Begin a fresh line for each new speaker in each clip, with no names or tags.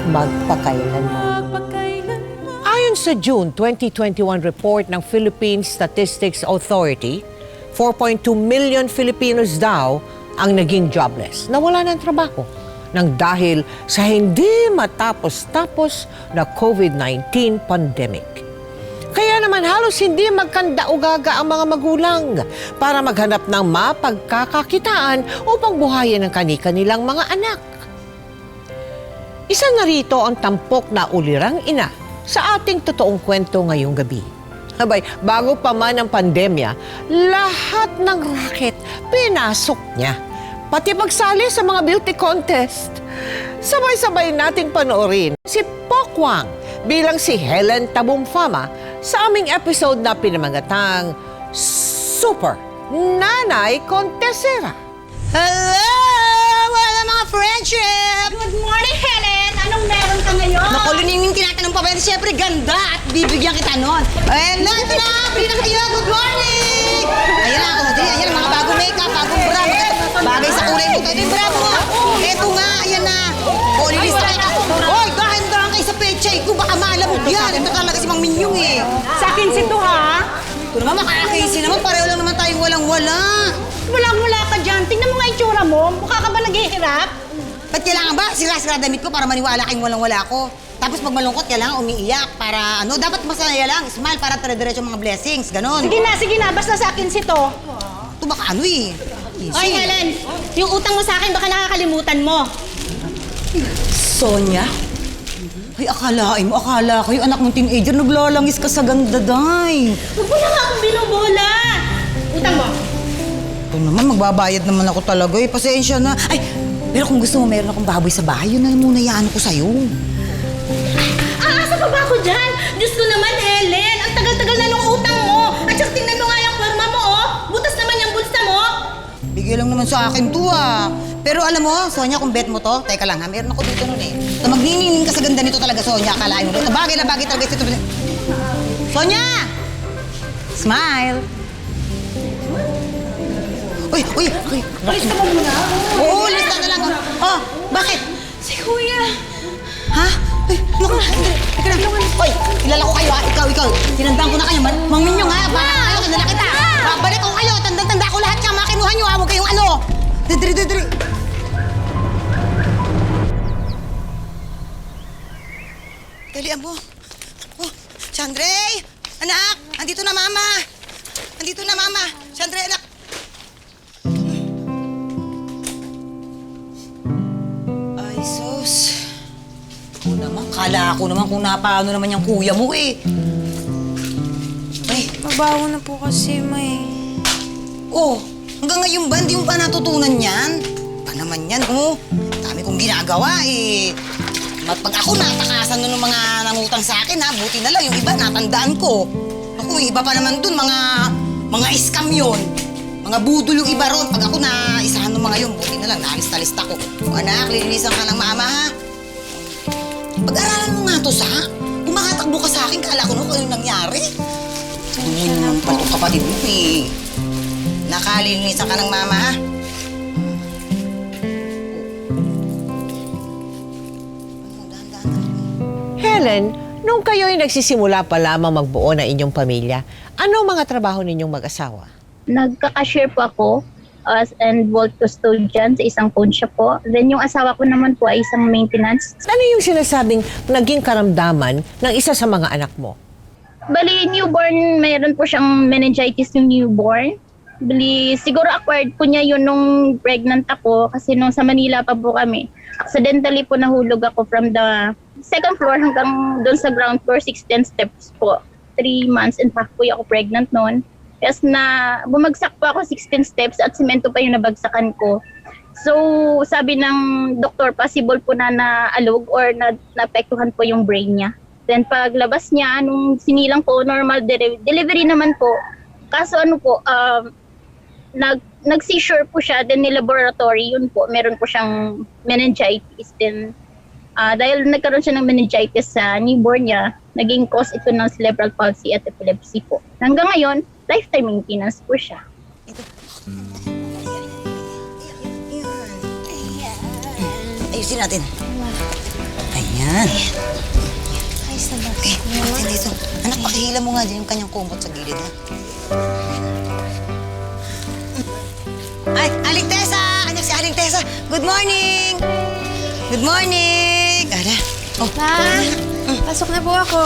magpakailanman. Ayon sa June 2021 report ng Philippine Statistics Authority, 4.2 million Filipinos daw ang naging jobless, nawala ng trabaho nang dahil sa hindi matapos-tapos na COVID-19 pandemic. Kaya naman halos hindi magkanda-ugaga ang mga magulang para maghanap ng mapagkakakitaan upang buhayin ang kani-kanilang mga anak. Isa na rito ang tampok na ulirang ina sa ating totoong kwento ngayong gabi. Abay, bago pa man ang pandemya, lahat ng racket pinasok niya. Pati pagsali sa mga beauty contest. Sabay-sabay nating panoorin si Pokwang bilang si Helen Tabumpama sa aming episode na pinamagatang Super Nanay Contesera.
Hello! Wala mga friendship!
Good morning, Helen! Anong meron ka ngayon?
Naku, Luningning, tinatanong pa ba? Siyempre, ganda at bibigyan kita nun. Ayan na, ito na! Bili na kayo! Good morning! Ayan na, ayan, mga bagong makeup, bagong bra. Bagay sa kulay mo. Ito yung bra mo. Ito nga, ayan na. O, lilista ka. Hoy, dahan-dahan kayo sa pechay ko. Baka maalamog yan. Ito talaga si Mang Minyong eh.
Sa akin si to, ha?
Ito naman, makakisi naman. Pareho lang naman tayong walang-wala.
Walang-wala ka dyan. Tingnan mo nga yung tsura mo. Mukha ka ba naghihirap?
Ba't kailangan ba sira-sira damit ko para maniwala kayong walang-wala ko? Tapos pag malungkot, kailangan umiiyak para ano, dapat masaya lang, smile para dire-diretso mga blessings, ganon.
Sige na. Basta sa akin si to.
Ito baka ano eh.
Oy, Helen. Yung utang mo sa akin, baka nakakalimutan mo.
Sonia? Ay, akala ko yung anak mong teenager naglalangis ka sa ganda, day.
Huwag mo na nga akong binubola. Utang mo.
Ito naman, magbabayad naman ako talaga eh. Pasensya na. Ay, pero kung gusto mo, meron akong baboy sa bahay, yun na lang muna yaan ko sa'yo.
Asa pa ba ako dyan? Diyos ko naman, Helen. Ang tagal-tagal na nung utang mo. At saka tingnan mo nga yung kwarma mo, oh. Butas naman yung bulsa mo.
Bigay lang naman sa akin to ah. Pero alam mo, Sonia, kung bet mo to, teka lang ha, meron ako dito nun eh. Na magniningning ka sa ganda nito talaga, Sonia, akalain mo. Na bagay talaga ito. Sonia! Smile! Uy!
Alis ka mo muna.
Oo, lista na lang. Oh, bakit?
Si Kuya.
Ha? Uy, naku, teka lang. Uy, kilala ko kayo ha, ikaw. Tinandaan ko na kayo, Mang Minyong ha, baka kayo, kinala kita. Babalik ko kayo, tanda ko lahat ka, makinuha nyo ha, huwag kayong ano. Diri. Dalian mo. Oh, Chandre! Anak! Andito na mama! Chandre, anak! Ay, sus. Kala ko naman kung napaano naman yung kuya mo eh. Ay,
Mabaho na po kasi, May.
oh, hanggang ngayon ba hindi mo pa natutunan yan? Pa naman yan, oh. Dami kong ginagawa eh. Pag ako natakasan nun ng mga nangutang sa akin ha, buti na lang yung iba natandaan ko. Naku, yung iba pa naman dun, mga scam yun. Mga budol yung iba ron. Pag ako na isahan ng mga yun, buti na lang, nalista-lista ko. O anak, lilinisan ka ng mama ha. Pag-aralan mo nga to sa, kumakatakbo ka sa akin, kala ko no, kung yung nangyari. Tingin naman pala itong kapatid mo eh. Nakalilinisan ka ng mama ha.
Helen, nung kayo'y nagsisimula pa lamang magbuo ng inyong pamilya, ano mga trabaho ninyong mag-asawa?
Nagka-cashier po ako and vault custodian sa isang phone shop po. Then yung asawa ko naman po ay isang maintenance.
Ano yung sinasabing naging karamdaman ng isa sa mga anak mo?
Bali, newborn, mayroon po siyang meningitis yung newborn. Bali, siguro acquired po niya yun nung pregnant ako kasi nung sa Manila pa po kami. Accidentally po nahulog ako from the second floor hanggang doon sa ground floor, 16 steps po. 3 months and half po ako pregnant noon. Yes, na bumagsak po ako 16 steps at semento pa yung nabagsakan ko. So, sabi ng doktor, possible po na naalog or naapektuhan po yung brain niya. Then paglabas niya, nung sinilang ko, normal delivery naman po. Kaso ano po, nag-seizure po siya, then ni-laboratory, yun po, meron po siyang meningitis. Then, dahil nagkaroon siya ng meningitis sa newborn niya, naging cause ito ng cerebral palsy at epilepsy po. Hanggang ngayon, lifetime maintenance po siya.
Ayusin natin. Ayan. Yan.
Ayos na ba?
Okay, pati dito. Anak, pakihila mo nga dyan yung kanyang kumot sa gilid, ha? Ay, Aling Tessa! Anak si Aling Tessa! Good morning! Good morning! Ara. Oh,
Pa, pasok na po ako.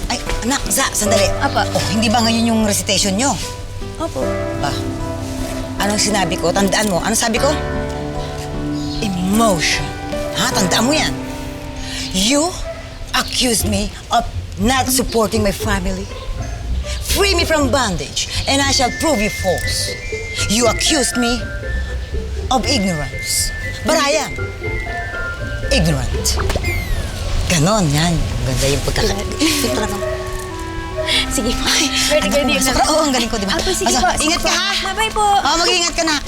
ay, anak, sandali.
Apa.
Oh, hindi ba ngayon yung recitation nyo?
Opo.
Ba? Anong sinabi ko? Tandaan mo. Anong sabi ko? Emotion. Ha? Tandaan mo yan. You accused me of not supporting my family. Free me from bondage, and I shall prove you false. You accused me of ignorance. But I am ignorant. Ganon, yan. Ganda yung pagkakalit talaga.
Sige po.
Anak, pumasok ka. Oo, ang galing ko, di ba?
Apo, sige
Asa,
po.
ingat ka, ha?
Bye-bye po.
Oo, mag-ingat ka na.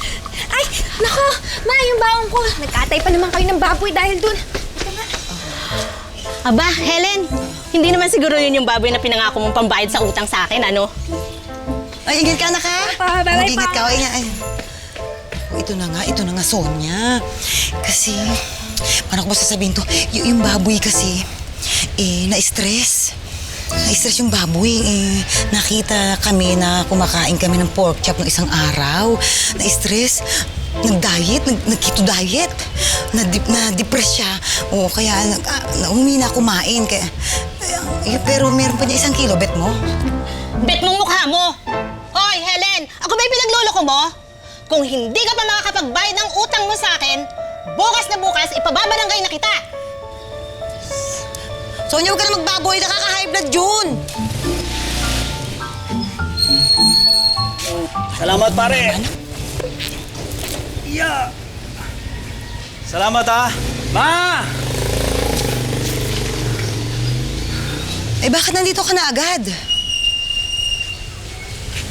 Ay, nako. Ma, yung baong ko. Nagkatay pa naman kayo ng baboy dahil dun.
Aba, Helen, hindi naman siguro yun yung baboy na pinangako mong pambayad sa utang sa akin, ano?
Ay, ingat ka, anak, ha?
Pa, bye-bye,
Mag-ingat
pa.
ka, o, ingat. Ay. Ito na nga, Sonia. Kasi, paano ko ba sasabihin to? Yung baboy kasi, na-stress. Na-stress yung baboy. Nakita kami na kumakain kami ng pork chop ng isang araw. Na-stress. Nag-diet, nag-keto diet. Na-depress siya. O, kaya humina kumain. Pero meron pa niya 1 kilo, bet mo?
Bet mong mukha mo! Hoy, Helen! Ako ba'y pinagluloko mo? Kung hindi ka pa makakapagbayad ng utang mo sa akin, bukas na bukas, ipababarangay na kita!
Sonia, huwag ka na magbaboy. Nakaka-high blood yun.
Salamat, pare. Yeah. Salamat, ha. Ma!
Bakit nandito ka na agad?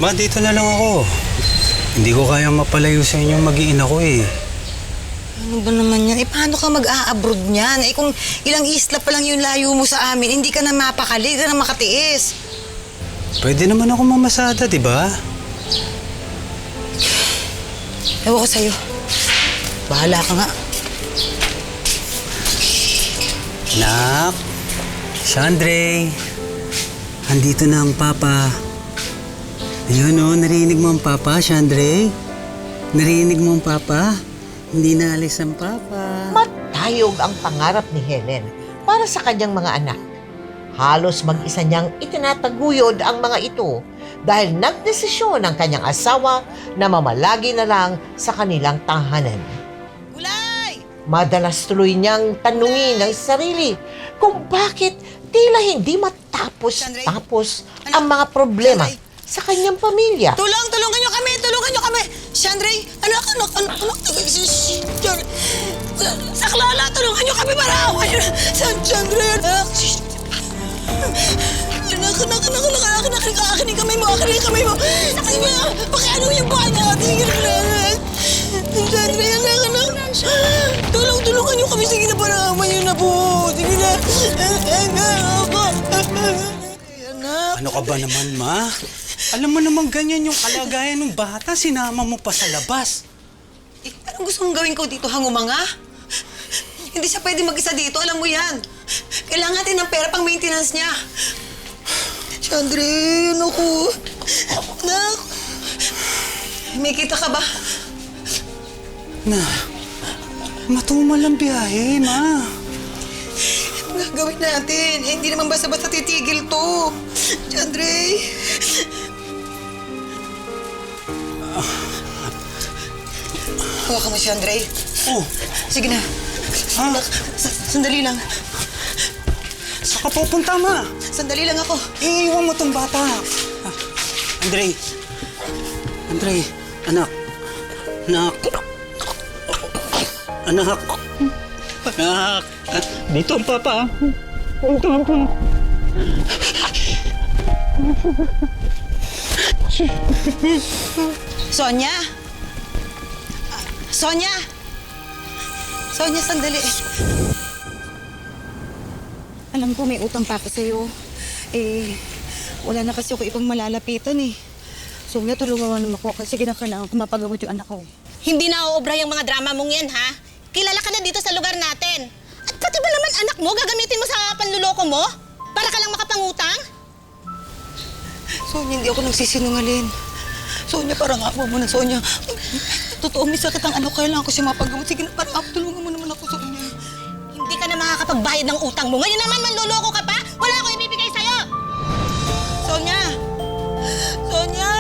Ma, dito na lang ako. Hindi ko kayang mapalayo sa inyo mag-iina ko, eh.
Ano ba naman yan? Paano ka mag-a-abroad niyan? Kung ilang isla pa lang yung layo mo sa amin, hindi ka na mapakali, hindi ka na makatiis.
Pwede naman ako mamasada, di ba?
Ewan ko sa'yo. Bahala ka nga.
Nak, Shandre, andito na ang papa. Ayun, oh, narinig mo ang papa, Shandre? Narinig mo ang papa? Hindi na alis ang papa.
Matayog ang pangarap ni Helen para sa kanyang mga anak. Halos mag-isa niyang itinataguyod ang mga ito dahil nagdesisyon ang kanyang asawa na mamalagi na lang sa kanilang tahanan.
Gulay!
Madalas tuloy niyang tanungin ang sarili kung bakit tila hindi matapos-tapos ang mga problema sa kanyang pamilya.
Tulungan nyo kami! Tulungan nyo kami! Shandre, anak. Saklala, tulungan nyo kami para awan nyo. Shandre, anak. Anak, akin yung kamay mo. Sige, pakiano yung buhay natin. Shandre, anak. Tulungan nyo kami. Sige na, para awan nyo na po. Sige na. Anak.
Ano ka ba naman, ma? Alam mo naman ganyan yung kalagayan ng bata, sinama mo pa sa labas.
Anong gusto mong gawin ko dito, hangumanga? Hindi siya pwede mag-isa dito, alam mo yan. Kailangan natin ng pera pang maintenance niya. Shandre, ano ko? Anak, may kita ka ba?
Na, matumal ang biyahe, ma.
Ano gagawin natin? Hindi naman basta-basta titigil to. Shandre. Hawakan mo, Shandre.
Oh,
Sige na.
ha?
Sandali lang.
Saan ka pupunta, ma?
Sandali lang ako.
Iiwan mo tong bata. Ah, Andre, anak. Dito ang papa. Ito ang papa.
Sonia? Sonia? Sonia, sandali.
Alam ko may utang pa ako sa'yo. Wala na kasi ako ibang malalapitan eh. So, tulungan mo ako kasi kinakailangan ko mapagamot yung anak ko.
Hindi na uubra yung mga drama mong yan, ha? Kilala ka na dito sa lugar natin. At Pati ba naman anak mo gagamitin mo sa panluloko mo? Para ka lang makapangutang?
Sonia, hindi ako nagsisinungaling. Sonia, parang apo mo na, Sonia. Totoo, may sakit ang ano, kailangan ko siya mapagamot. Sige na, parang apo, tulungan mo naman ako, Sonia.
Hindi ka na makakapagbayad ng utang mo. Ngayon naman manluloko ka pa? Wala akong ibibigay sa'yo!
Sonia! Sonia!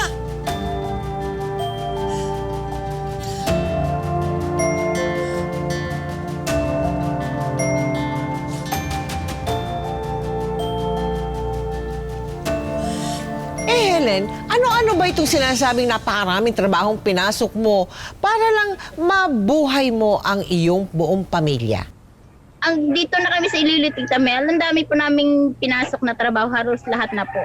Helen, ano-ano ba itong sinasabing napakaraming trabahong pinasok mo para lang mabuhay mo ang iyong buong pamilya?
Ang dito na kami sa Iloilo, Tita Mel, ang dami po naming pinasok na trabaho, halos lahat na po.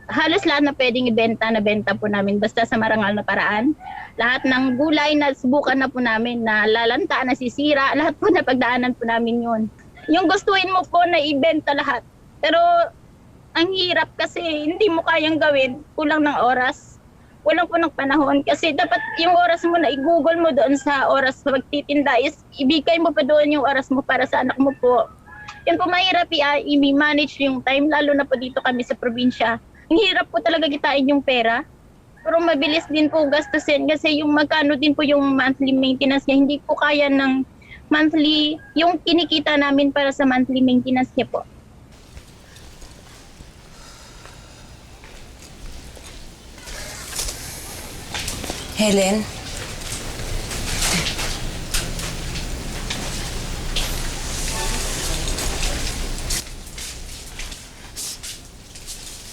Halos lahat na pwedeng ibenta, na benta po namin, basta sa marangal na paraan. Lahat ng gulay na subukan na po namin, na lalanta, nasisira, lahat po na pagdaanan po namin yun. Yung gustuin mo po na ibenta lahat. Pero ang hirap kasi hindi mo kayang gawin, kulang ng oras. Walang po ng panahon kasi dapat yung oras mo na i-google mo doon sa oras sa pagtitinda is ibigay mo pa doon yung oras mo para sa anak mo po. Yan po mahirap i-manage yung time, lalo na po dito kami sa probinsya. Ang hirap po talaga kitain yung pera. Pero mabilis din po gastusin kasi yung magkano din po yung monthly maintenance niya, hindi po kaya ng monthly, yung kinikita namin para sa monthly maintenance niya po.
Helen?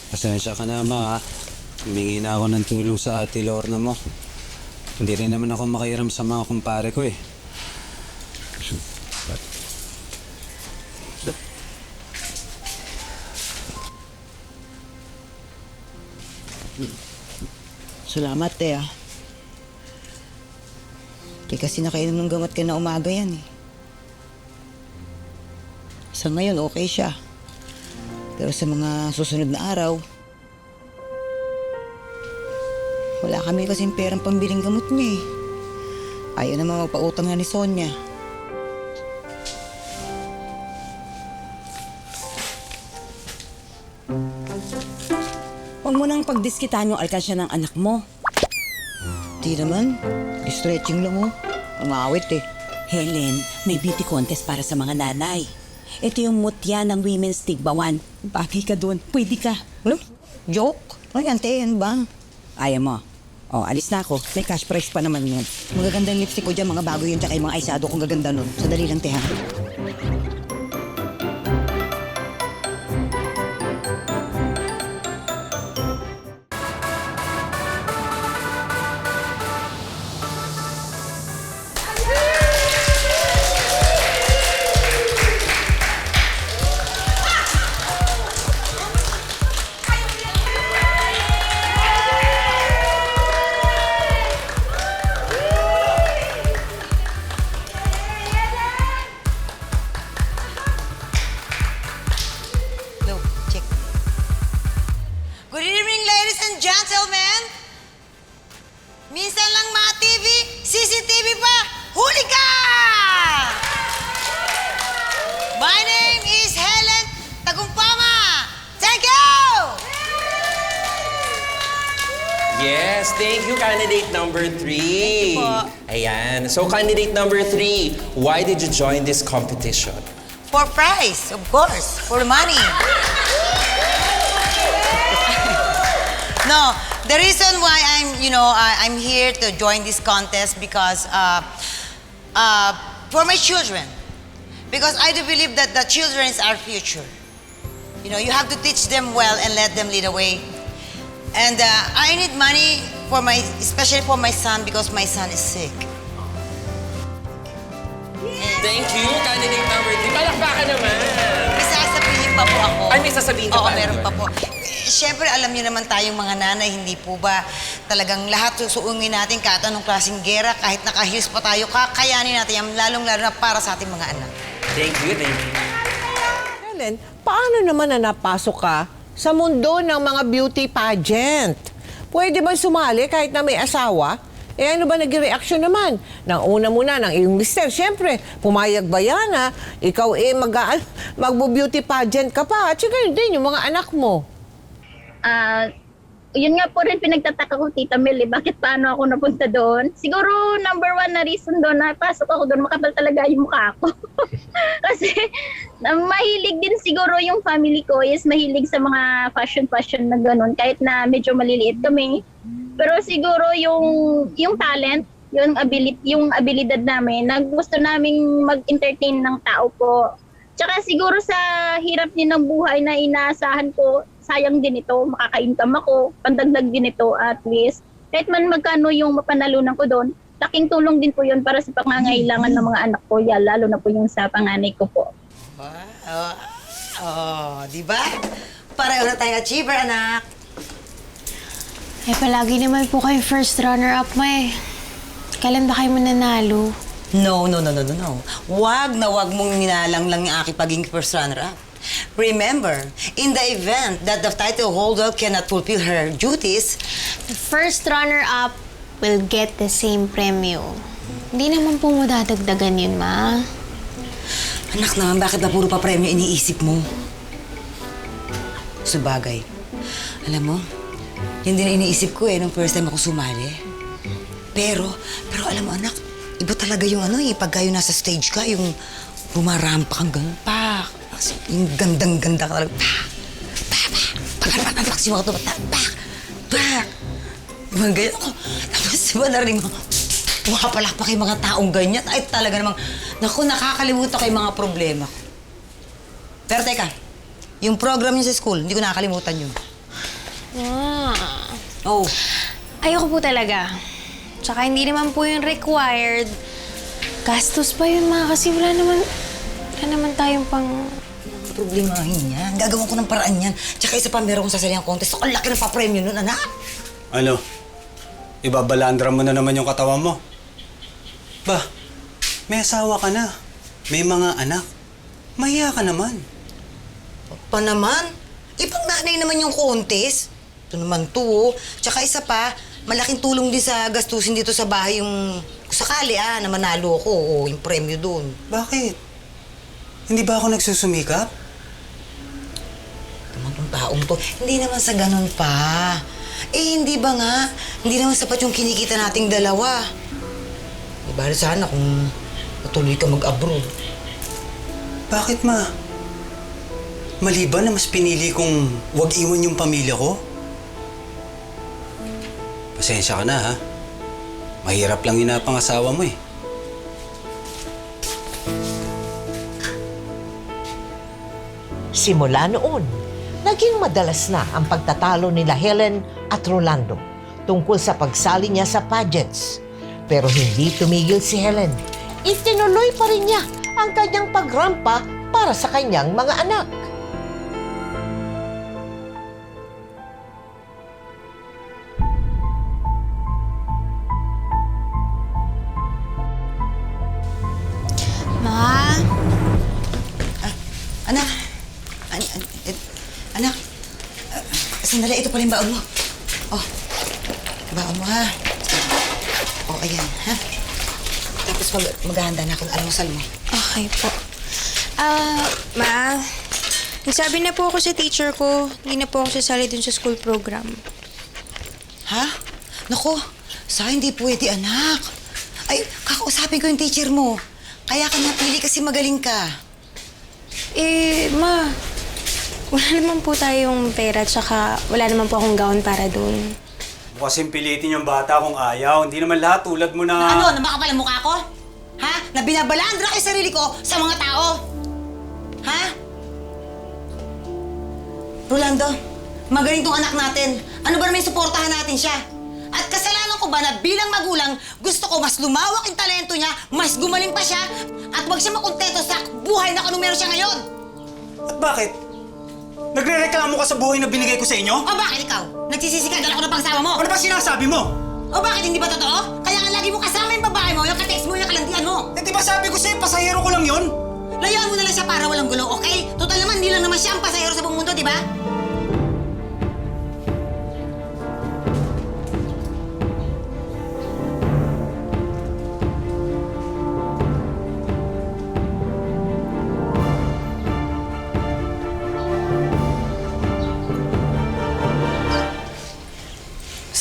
Pasensya ka na, Ma. Humingi na ako ng tulong sa ate Lorna mo. Hindi rin naman ako makiaram sa mga kumpare ko eh.
Salamat, te, ah. Kasi nakainom ng gamot ka na umaga yan, eh. Sa ngayon, okay siya. Pero sa mga susunod na araw, wala kami kasing perang pambiling gamot niya, eh. Ayaw naman magpautang na ni Sonia.
Huwag mo nang pagdiskitan yung alkansya ng anak mo.
Di naman. Stretching lang, oh. Ang awit, eh.
Helen, may beauty contest para sa mga nanay. Ito yung mutya ng Women's Tigbawan. Bagay ka doon. Pwede ka.
Ano? Joke? Ano yan, te? Ano ba?
Ayaw mo. O, alis na ako. May cash prize pa naman yun.
Magagandang lipstick ko dyan, mga bago yun, tsaka yung mga eyeshadow kong gaganda nun. Sadali lang, te, ha? Hello, check. Good evening, ladies and gentlemen. Minsan lang ma-TV, CCTV pa, huli ka! My name is Helen Tagumpama. Thank you!
Yes, thank you, candidate number 3.
Thank you po.
Ayan. So, candidate number 3, why did you join this competition?
For prize, of course. For money. No, the reason why I'm here to join this contest because for my children. Because I do believe that the children is our future. You know, you have to teach them well and let them lead the way. And I need money especially for my son because my son is sick.
Thank you, candidate number 3. Palakpakan naman!
May sasabihin pa po ako.
Ay, may sasabihin ka
Oo,
pa.
meron pa po. Siyempre, alam niyo naman tayong mga nanay, hindi po ba talagang lahat susuungin natin kahit anong klaseng gera, kahit nakahius pa tayo, kakayanin natin yan, lalong-lalo na para sa ating mga anak.
Thank you, thank you.
Helen, paano naman na napasok ka sa mundo ng mga beauty pageant? Pwede ba sumali kahit na may asawa? Eh ano ba naging reaksyon naman? Nang una muna ng iyong mister, siyempre, pumayag ba yan ha? Ikaw magbo-beauty pageant ka pa. At saka yun din, yung mga anak mo.
Yun nga po rin pinagtataka ko, Tita Mel, bakit paano ako napunta doon? Siguro number one na reason doon, napasok ako doon, makapal talaga yung mukha ko. Kasi mahilig din siguro yung family ko is mahilig sa mga fashion na ganun, kahit na medyo maliliit kami. Pero siguro yung talent, yung abilidad namin, na gusto naming mag-entertain ng tao po. Tsaka siguro sa hirap din ng buhay na inaasahan ko, sayang din ito, makaka-income ako, pandagdag din ito at least. Kahit man magkano yung mapanalunan ko doon, laking tulong din po yun para sa pangangailangan ng mga anak ko, lalo na po yung sa panganay ko po.
Di ba? Pareho na tayong achiever, anak.
Eh, palagi naman po kayo first runner-up, May. Kailan ba kayo mananalo?
No. Wag na wag mong ninalang lang yung aking pagiging first runner-up. Remember, in the event that the title holder cannot fulfill her duties,
The first runner-up will get the same premyo. Hindi naman po mo dadagdagan yun, Ma.
anak naman, bakit na puro pa premyo iniisip mo? Sabagay. Alam mo, yun din ang iniisip ko nung first time ako sumali. Pero alam mo anak, iba talaga yung pagka yung nasa stage ka, yung bumarampa kang ganun, pak. Yung gandang-ganda ka talaga, pak, si mga ito, pak. Mga ganyan ako. Tapos diba narinig mo, pumapalakpak yung mga taong ganyan. Ay talaga namang, naku, nakakalimutan ko yung mga problema ko. Pero teka, yung program niyo sa school, hindi ko nakakalimutan yun. Oh.
Ayoko po talaga. Tsaka hindi naman po yung required. Gastos pa yun, Ma, kasi wala naman tayong pang...
Problemahin yan. Gagawin ko ng paraan yan. Tsaka isa pa, meron kong sasalihan contest. Ang laki ng pa-premyo nun, anak.
Ano? Ibabalandra mo na naman yung katawan mo. Ba, may asawa ka na. May mga anak. Mahiya ka naman.
Pa naman? Ibang nanay naman yung contest. Ito naman to. Tsaka isa pa, malaking tulong din sa gastusin dito sa bahay yung... Sakali na manalo ako. O, yung premyo dun.
Bakit? Hindi ba ako nagsusumikap?
Naman tong taong to. Hindi naman sa ganun pa. Hindi ba nga? Hindi naman sapat yung kinikita nating dalawa. Diba sana kung patuloy ka mag-abroad.
Bakit, Ma? Mali ba na mas pinili kong wag iwan yung pamilya ko? Pasensya ka na, ha? Mahirap lang yun na pangasawa mo, eh.
Simula noon, naging madalas na ang pagtatalo nila Helen at Rolando tungkol sa pagsali niya sa pageants. Pero hindi tumigil si Helen. Itinuloy pa rin niya ang kanyang pagrampa para sa kanyang mga anak.
Ma?
Anak! Anak! Sandali, ito pala yung baon mo. Oh, baon mo, ha? Oh, ayan, ha? Tapos maghahanda na akong almusal mo.
Okay po. Ma, nagsabi na po ako sa teacher ko, hindi na po ako sasali dun sa school program.
Ha? Naku, sa hindi pwede, anak. Ay, kakausapin ko yung teacher mo. Kaya ka napili kasi magaling ka.
Ma, wala naman po tayong pera, tsaka wala naman po akong gown para dun.
Kasing pilitin yung bata kung ayaw. Hindi naman lahat tulad mo na...
Ano? Na makapal ang mukha ko? Ha? Na binabalandra ko yung sarili ko sa mga tao? Ha? Rolando, magaling tong anak natin. Ano ba naman yung suportahan natin siya? At kasalanan ko ba na bilang magulang, gusto ko mas lumawak yung talento niya, mas gumaling pa siya, at wag siya makontento sa buhay na kung meron siya ngayon?
At bakit? Nagre-reklamo ka sa buhay na binigay ko sa inyo?
O bakit ikaw? Nagsisisigagal ako ng pangsawa mo?
Ano ba sinasabi mo?
O bakit hindi ba totoo? Kaya nga lagi mo kasama yung babae mo, yung ka-text mo, yung kalandian mo.
Eh di ba sabi ko sa'yo, pasahero ko lang yun?
Layuan mo na lang siya para walang gulo, okay? Total naman, hindi lang naman siya ang pasahero sa buong mundo, di ba?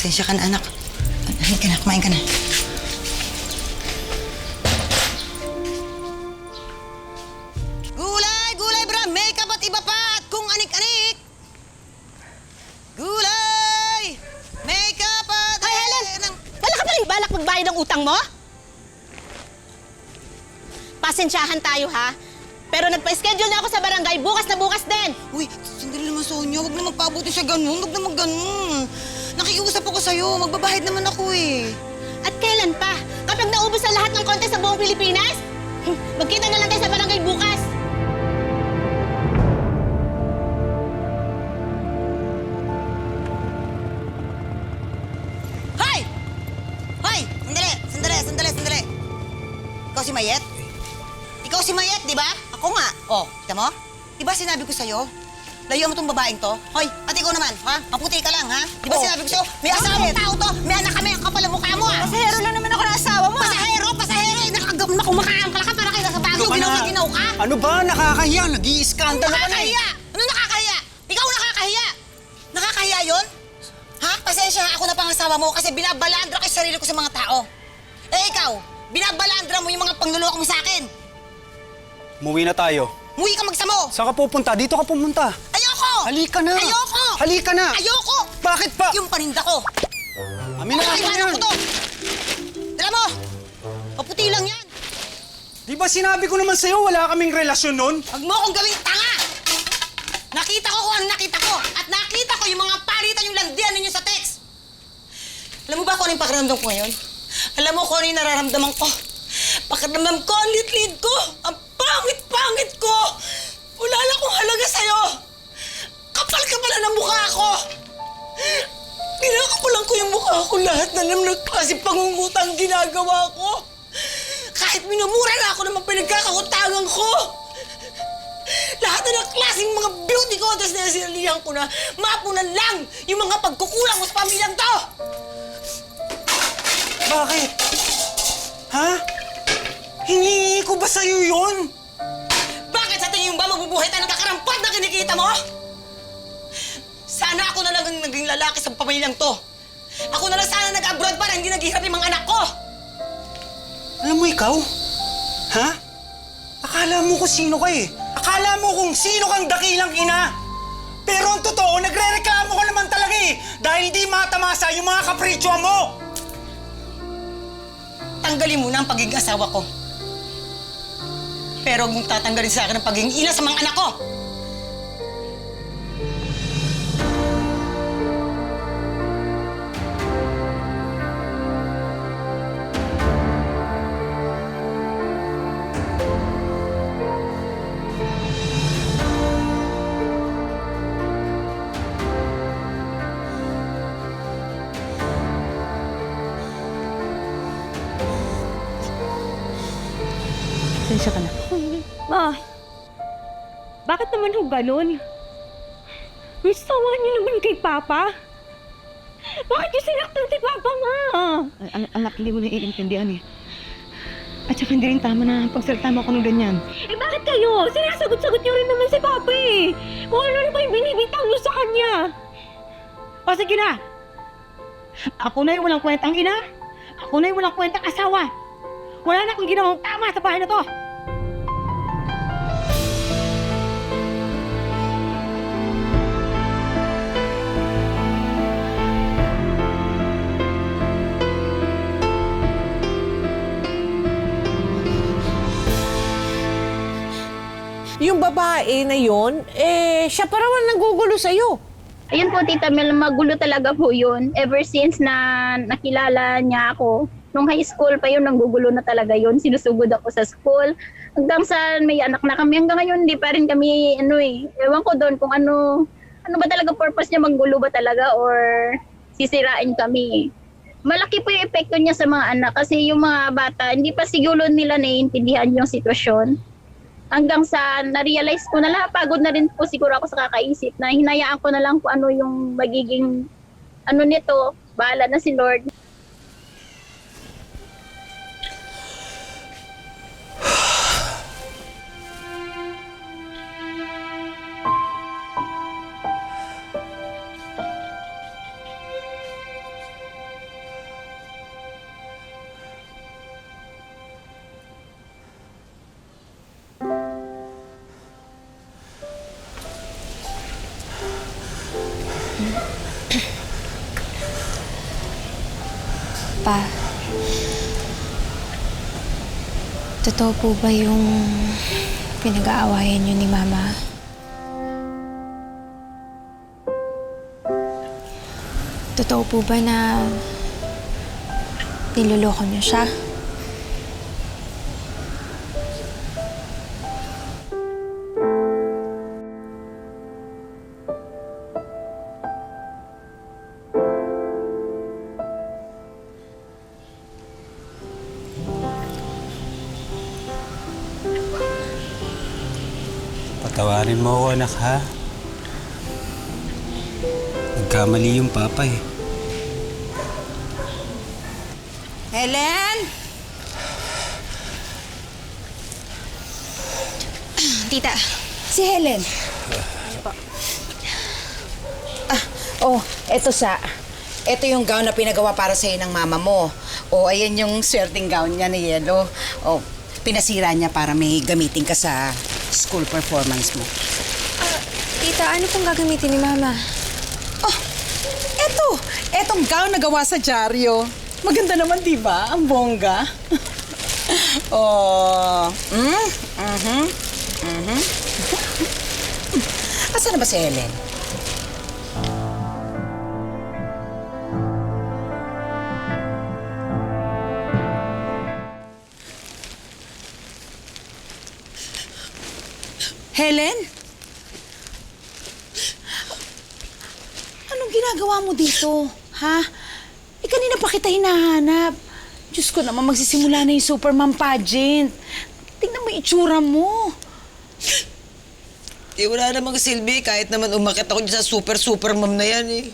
Pasensya ka na, anak. Halika na, kumain ka na. Gulay! Gulay, bra! Makeup at iba pa! At kung anik-anik! Gulay! Makeup at...
Hoy, Helen! Wala ka palang balak magbayad ng utang mo? Pasensyahan tayo, ha? Pero nagpa-schedule na ako sa barangay bukas na bukas din.
Uy, sandali naman, Sonia. Huwag na magpabuti siya ganun. Huwag na ganun. Nakikiusap ako sa'yo. Magbabahid naman ako eh.
At kailan pa? Kapag naubos na lahat ng kontes sa buong Pilipinas? Magkita na lang tayo sa barangay bukas.
Hoy! Hoy! Sandali. Ikaw si Mayet? Ikaw si Mayet, di ba? Ako nga. Oh, kita mo? Di ba sinabi ko sa'yo? Layo mo tong babaeng to. Hoy, at ikaw naman, ha? Maputi ka lang, ha? Di ba sinabi ko sa'yo? May asawang tao to. May anak kami. Ang kapal ang mukha mo, ha?
Pasahero lang naman ako ng asawa mo.
Pasahero! Eh, nakumakaang ka para kayo sa bago. Ginaw ka.
Ano ba? Nakakahiya. Nag-i-skandalo ka na eh.
Nakakahiya! Ano nakakahiya? Ikaw nakakahiya! Nakakahiya yon? Ha? Pasensya, ako na pangasawa mo kasi binabalandra ko yung sarili ko sa mga tao. Eh ikaw, binabalandra mo yung mga pangluloko mo sa akin.
Umuwi na tayo.
Muwi ka magsamo!
Saan ka pupunta? Dito ka pumunta.
Ayoko!
Halika na!
Ayoko!
Halika na!
Ayoko!
Bakit ba?
Yung paninda ko!
Amin na natin
Iwanan
yan!
ko to! Dala mo! Maputi lang yan!
Di ba sinabi ko naman sa'yo wala kaming relasyon nun?
Huwag mo akong gawing tanga! Nakita ko kung ano nakita ko! At nakita ko yung mga palitan yung landian ninyo sa text! Alam mo ba kung ano yung pakiramdam ko ngayon? Alam mo kung ano yung nararamdaman ko? Pakiramdam ko, ang lit-lit ko! Ang pangit-pangit ko! Wala na akong halaga sa'yo! Kapal-kapal ng mukha ko! Pinakakulang ko yung mukha ko lahat na naman nagklase pangungutang ginagawa ko! Kahit minumura na ako ng mga pinagkakautangan ko! Lahat na ng klaseng mga beauty contest na sinalihan ko na mapunan lang yung mga pagkukulang mo sa pamilyang to!
Bakit? Ha? Hinihingi ko ba sa'yo yun?
Bakit sa tingin mo ba mabubuhay tayo ng kakarampot na kinikita mo? Sana ako na lang ang naging lalaki sa pamilyang to. Ako na lang sana nag-abroad para hindi naghihirap yung mga anak ko.
Alam mo ikaw? Ha? Akala mo kung sino ka eh. Akala mo kung sino kang dakilang ina. Pero ang totoo, nagre-reklamo ka naman talaga eh. Dahil di matamasa yung mga kapritsyo mo.
Tanggalin mo na ang pagiging asawa ko. Pero huwag mong tatanggalin sa akin ang pagiging ina sa mga anak ko.
Pasensya ka na.
Ma, bakit naman ho ganun? Sawa niyo naman kay Papa. Bakit niyo sinaktan si Papa, Ma?
Anak, hindi mo na iintindihan eh. At saka hindi rin tama na pagsalita mo ako ng ganyan.
Eh bakit kayo? Sinasagot-sagot niyo rin naman si Papa eh. Kung ano na ba yung binibitang niyo sa kanya?
O sige na! Ako na yung walang kwentang ina. Ako na yung walang kwentang asawa. Wala na akong ginawang tama sa bahay na to.
Yung babae na yon, siya pa raw ang nanggugulo sa'yo.
Ayun po, Tita Mel, magulo talaga po yun. Ever since na nakilala niya ako, nung high school pa yun, nanggugulo na talaga yun. Sinusugod ako sa school. Hanggang sa may anak na kami, hanggang ngayon, hindi pa rin kami, ewan ko doon kung ano ba talaga purpose niya, manggulo ba talaga or sisirain kami. Malaki po yung epekto niya sa mga anak kasi yung mga bata, hindi pa siguro nila naiintindihan yung sitwasyon. Hanggang sa na-realize ko na lahat, pagod na rin po siguro ako sa kakaisip na hinayaan ko na lang kung ano yung magiging nito, bahala na si Lord.
Pa, totoo po ba yung pinag-aawayan niyo ni Mama? Totoo po ba na niloloko niyo siya?
Patawarin mo ako, anak, ha? Nagkamali yung papa eh.
Helen!
Tita,
Si Helen.
Ito yung gown na pinagawa para sa'yo ng mama mo. Ayan yung swerteng gown niya na yellow. Pinasira niya para may gamitin ka sa school performance mo.
Tita, ano pong gagamitin ni Mama?
Etong gown na gawa sa dyaryo. Maganda naman, di ba? Ang bongga. Asan na ba si Helen? Helen? Anong ginagawa mo dito? Ha? Kanina pa kita hinahanap. Diyos ko naman, magsisimula na yung Supermom pageant. Tingnan mo yung itsura mo.
Wala namang silbi. Kahit naman umakit ako dyan sa Supermom na yan eh.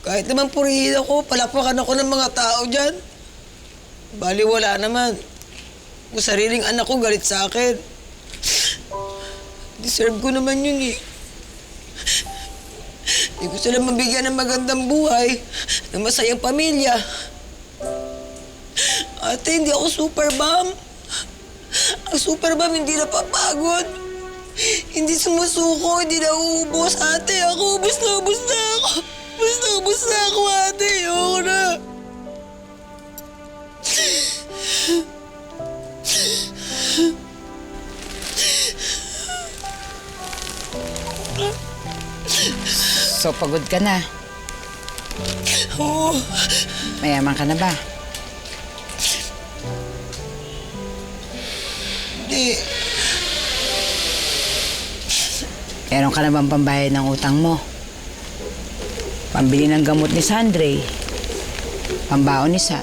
Kahit naman purihin ako, palakpakan ako ng mga tao dyan. Bali, wala naman. Kung sariling anak ko galit sa akin. Deserve ko naman yun eh. Hindi ko sila mabigyan ng magandang buhay, ng masayang pamilya. Ate, hindi ako Supermom. Ang Supermom hindi napapagod. Hindi sumusuko, hindi nauubos. Ate, ako, ubos na ako. Ubos na ako, ate. Ayoko na.
So, pagod ka na?
Oo.
Mayaman ka na ba?
Hindi.
Meron ka na bang pambayad ng utang mo? Pambili ng gamot ni Sandre? Pambaon ni Sa?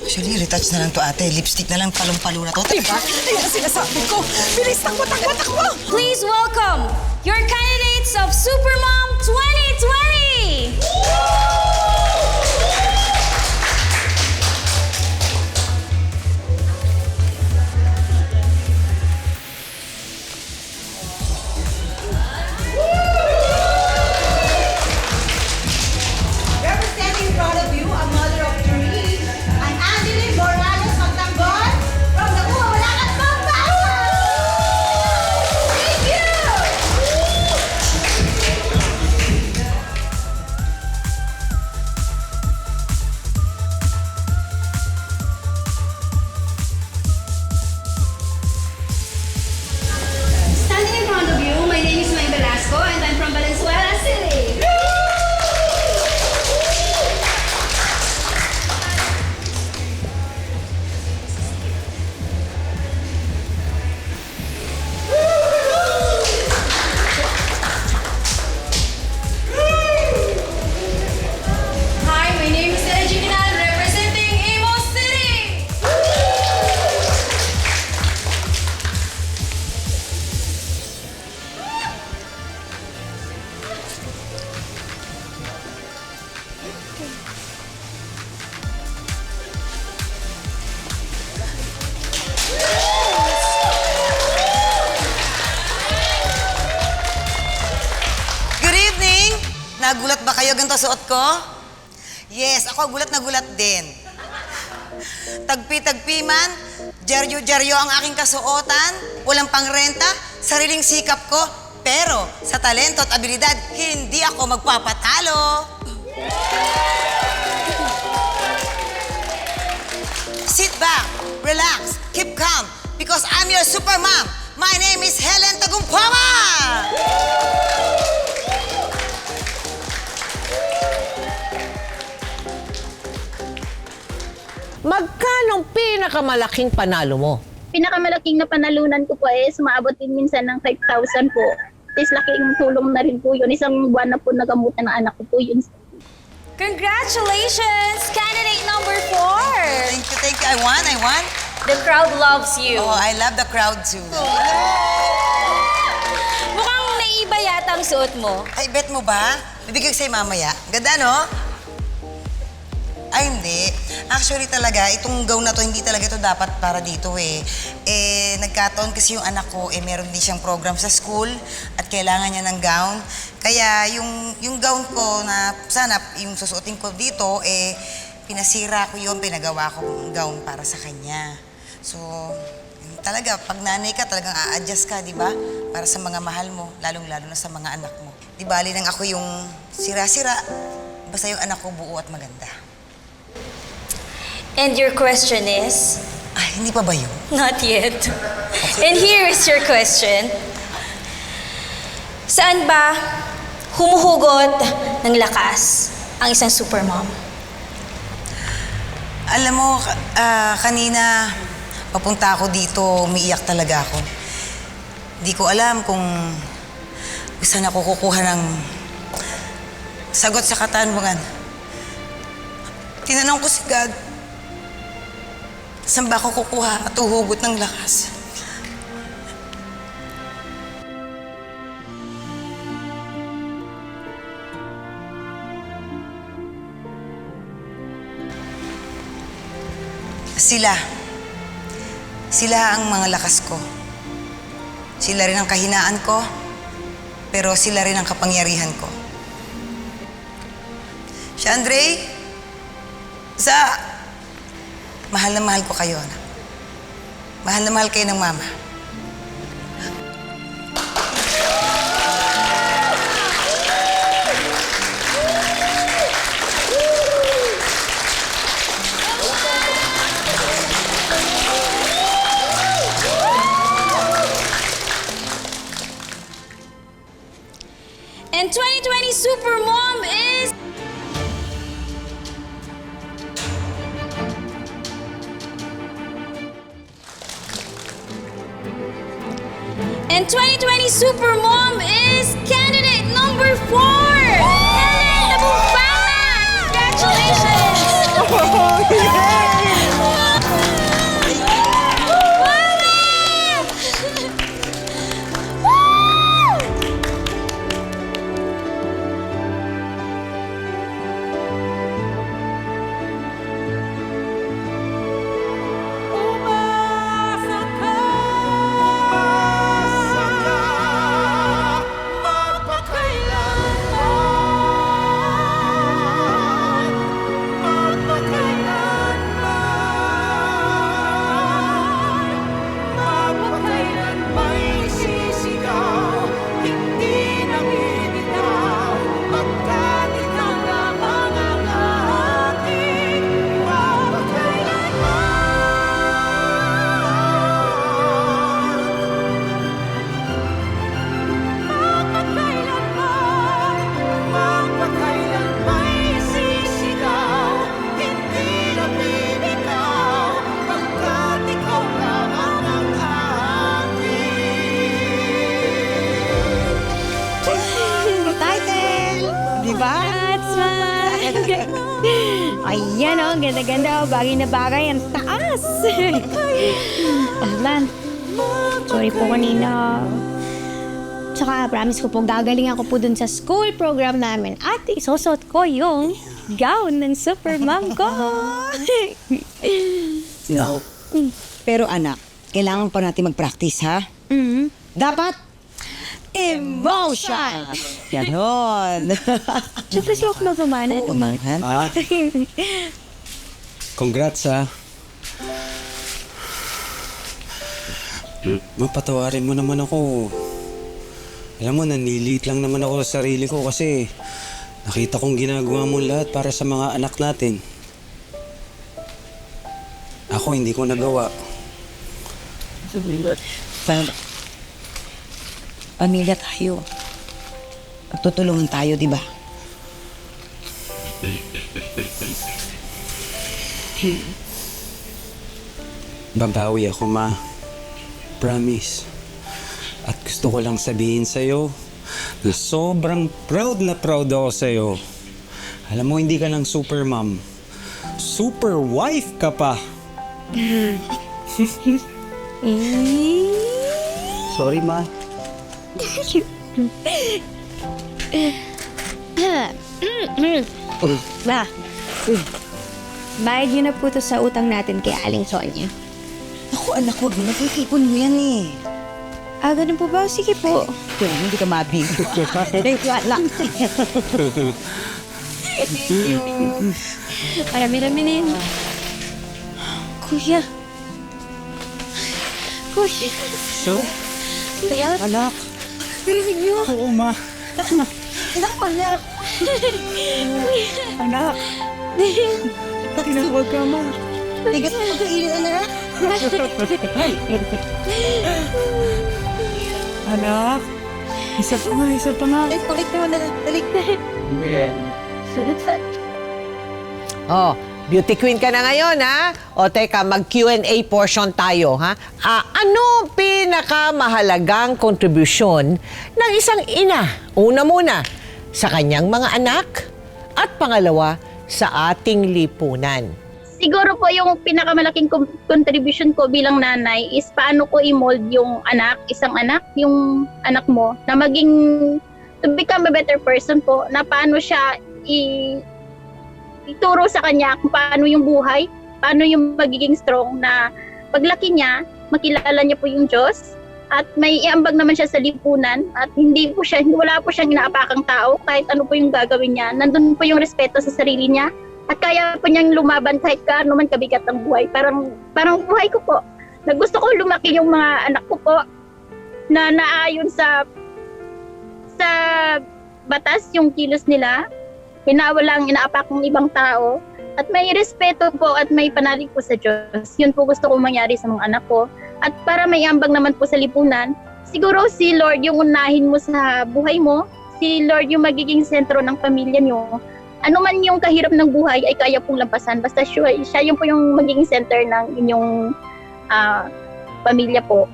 Actually, retouch na lang to, ate. Lipstick na lang, palong-palo na to. Diba?
Ayan ang sinasabi ko. Bilis, takbo!
Please welcome your candidates of Supermom 2020!
Representing in front of you, a mother of three, an Angeline Morales Magtanggol from the Walakat Pampanga! Thank you!
Standing in front of you, my name is May Velasco and I'm from Valenzuela City. Hi, my name is Tere Jiminal, representing Imo City.
Good evening! Nagulat ba kayo ganito suot ko? Yes, ako gulat na gulat din. Tagpi-tagpi man, jeryo-jeryo ang aking kasuotan, walang pangrenta, sariling sikap ko, pero sa talento at abilidad, hindi ako magpapatalo. Sit back, relax, keep calm, because I'm your super mom. My name is Helen Tagumpama!
Magkano ang pinakamalaking panalo mo?
Pinakamalaking na panalunan ko po is maabot din minsan ng 5,000 po. Is laking tulong na rin po yun. Isang buwan na po nagamutan ng anak ko po yun.
Congratulations! Candidate number 4!
Thank you. I won.
The crowd loves you.
Oh, I love the crowd too.
Mukhang naiiba yata ang suot mo.
Ay, bet mo ba? Bibigay ko sa'yo mamaya. Ganda, no? Ay, hindi. Actually talaga, itong gown na to, hindi talaga ito dapat para dito nagkataon kasi yung anak ko, meron din siyang program sa school at kailangan niya ng gown. Kaya yung gown ko na sana yung susuotin ko dito, pinasira ko yun, pinagawa ko yung gown para sa kanya. So, talaga, pag nanay ka, talagang a-adjust ka, di ba? Para sa mga mahal mo, lalong-lalo na sa mga anak mo. Di bali nang ako yung sira-sira, basta yung anak ko buo at maganda.
And your question is?
Ay, hindi pa ba yun?
Not yet. And here is your question. Saan ba humuhugot ng lakas ang isang supermom?
Alam mo, kanina papunta ako dito, umiiyak talaga ako. Di ko alam kung saan ako kukuha ng sagot sa katanungan. Tinanong ko si God, saan ba ako kukuha at uhugot ng lakas? Sila ang mga lakas ko. Sila rin ang kahinaan ko, pero sila rin ang kapangyarihan ko. Shandray, mahal na mahal ko kayo, anak. Mahal na mahal kayo ng mama.
And 2020 Supermom is... And 2020 Supermom is candidate number 4! Helen Tagumpama! Congratulations!
Ayan o, ganda-ganda o, bagay na bagay, ang taas. Lan, sorry po kanina. Tsaka promise ko po, gagalingan ko po dun sa school program namin at isusot ko yung gown ng supermom ko.
No. Pero anak, kailangan pa natin mag-practice, ha? Dapat emotion! Ganon.
Siyempre siya ako magpamanan.
Congrats, ha? Mapatawarin mo naman ako. Alam mo, naniliit lang naman ako sa sarili ko kasi Nakita kong ginagawa mo lahat para sa mga anak natin. Ako, hindi ko nagawa.
Pero, pamilya tayo. Magtutulungan tayo, di ba?
Babawi ako, Ma. Promise. At gusto ko lang sabihin sa'yo na sobrang proud na proud ako sa'yo. Alam mo, hindi ka lang super mom. Super wife ka pa. Sorry, Ma.
Ma, bayad yun na po to sa utang natin kay Aling Sonia.
Ako, anak, wag mo na po. Tipon mo yan eh.
Ah, ganun po ba? Sige po.
Kaya hindi ka mabinto.
Wala. Marami-rami na yun. Kuya. Kuya.
So?
Kuya.
Anak.
Narinig niyo?
Oo, Ma.
Anak.
Anak. Tinawag ka, Ma.
Tigas mo magkailin, anak.
Anak, isa pa nga.
Kulit mo na. Dalik na.
Oh, beauty queen ka na ngayon, ha? O teka, mag-Q&A portion tayo, ha? Ano pinakamahalagang kontribusyon ng isang ina? Una muna, sa kanyang mga anak. At pangalawa, sa ating lipunan.
Siguro po yung pinakamalaking contribution ko bilang nanay is paano ko i-mold yung anak, isang anak, yung anak mo, na maging, to become a better person po, na paano siya ituro sa kanya kung paano yung buhay, paano yung magiging strong na paglaki niya, makilala niya po yung Diyos, at may iambag naman siya sa lipunan, at wala po siyang inaapakang tao, kahit ano po yung gagawin niya, nandun po yung respeto sa sarili niya, at kaya po niyang lumaban kahit kaano man kabigat ang buhay. Parang buhay ko po, na gusto ko lumaki yung mga anak ko po, na naayon sa batas yung kilos nila, walang inaapak ng ibang tao, at may respeto po at may panalig po sa Diyos. Yun po gusto kong mangyari sa mga anak ko. At para may ambag naman po sa lipunan, siguro si Lord yung unahin mo sa buhay mo, si Lord yung magiging sentro ng pamilya niyo. Ano man yung kahirap ng buhay ay kaya pong lampasan. Basta siya yung po yung magiging center ng inyong pamilya po.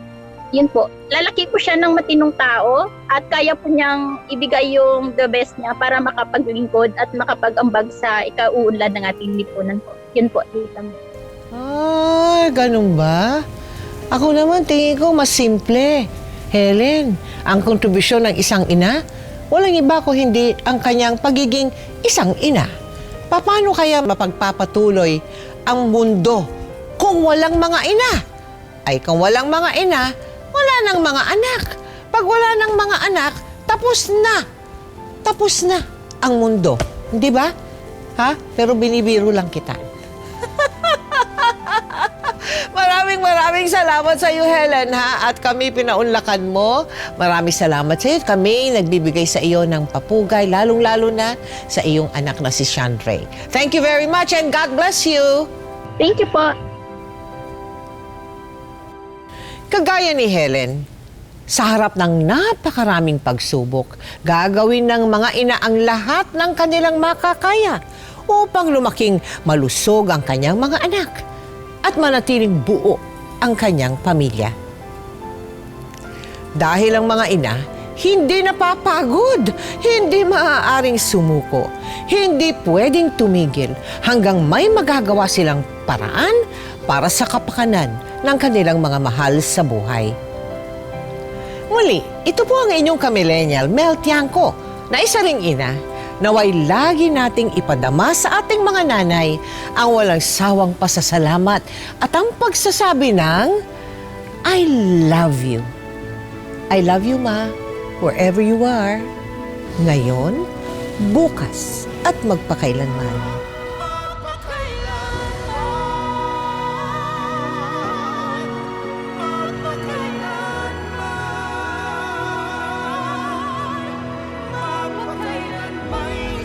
Yun po. Lalaki po siya ng matinong tao at kaya po niyang ibigay yung the best niya para makapaglingkod at makapag-ambag sa ikauunlad ng ating lipunan po. Yun po, tita mo.
Ay, ganun ba? Ako naman, tingin ko mas simple. Helen, ang kontribusyon ng isang ina, walang iba ko hindi ang kanyang pagiging isang ina. Paano kaya mapagpapatuloy ang mundo kung walang mga ina? Ay, kung walang mga ina, wala nang mga anak. Pag wala nang mga anak, tapos na. Tapos na ang mundo. Hindi ba? Ha? Pero binibiro lang kita. Maraming salamat sa iyo, Helen, ha? At kami pinaunlakan mo. Maraming salamat sa iyo. Kami nagbibigay sa iyo ng papugay, lalong-lalo na sa iyong anak na si Chandray. Thank you very much and God bless you.
Thank you po.
Kagaya ni Helen, sa harap ng napakaraming pagsubok, gagawin ng mga ina ang lahat ng kanilang makakaya upang lumaking malusog ang kanyang mga anak at manatiling buo ang kanyang pamilya. Dahil ang mga ina, hindi napapagod, hindi maaaring sumuko, hindi pwedeng tumigil hanggang may magagawa silang paraan para sa kapakanan ng kanilang mga mahal sa buhay. Muli, ito po ang inyong kamillennial, Mel Tiangco, na isa ring ina, naway lagi nating ipadama sa ating mga nanay ang walang sawang pasasalamat at ang pagsasabi ng I love you. I love you, Ma, wherever you are, ngayon, bukas, at magpakailanman.
Mapakailanman may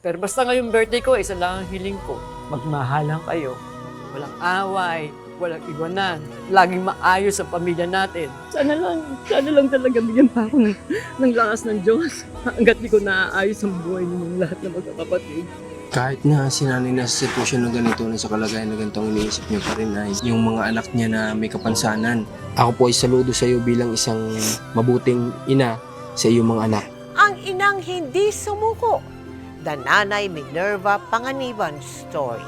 Pero basta ngayong birthday ko, isa lang ang hiling ko. Magmahalan kayo. Walang away, walang iwanan. Laging maayos sa pamilya natin. Sana lang talaga bigyan pa ako ng lakas ng Diyos. Hanggat di ko naaayos ang buhay ninyong lahat na magkakapatid.
Kahit na sinanay na sa sitwasyon na ganito, na sa kalagayan na ganito, ang iniisip niyo pa rin ay yung mga anak niya na may kapansanan. Ako po ay saludo sa iyo bilang isang mabuting ina sa iyong mga anak.
Ang inang hindi sumuko. The Nanay Minerva Panganiban Story.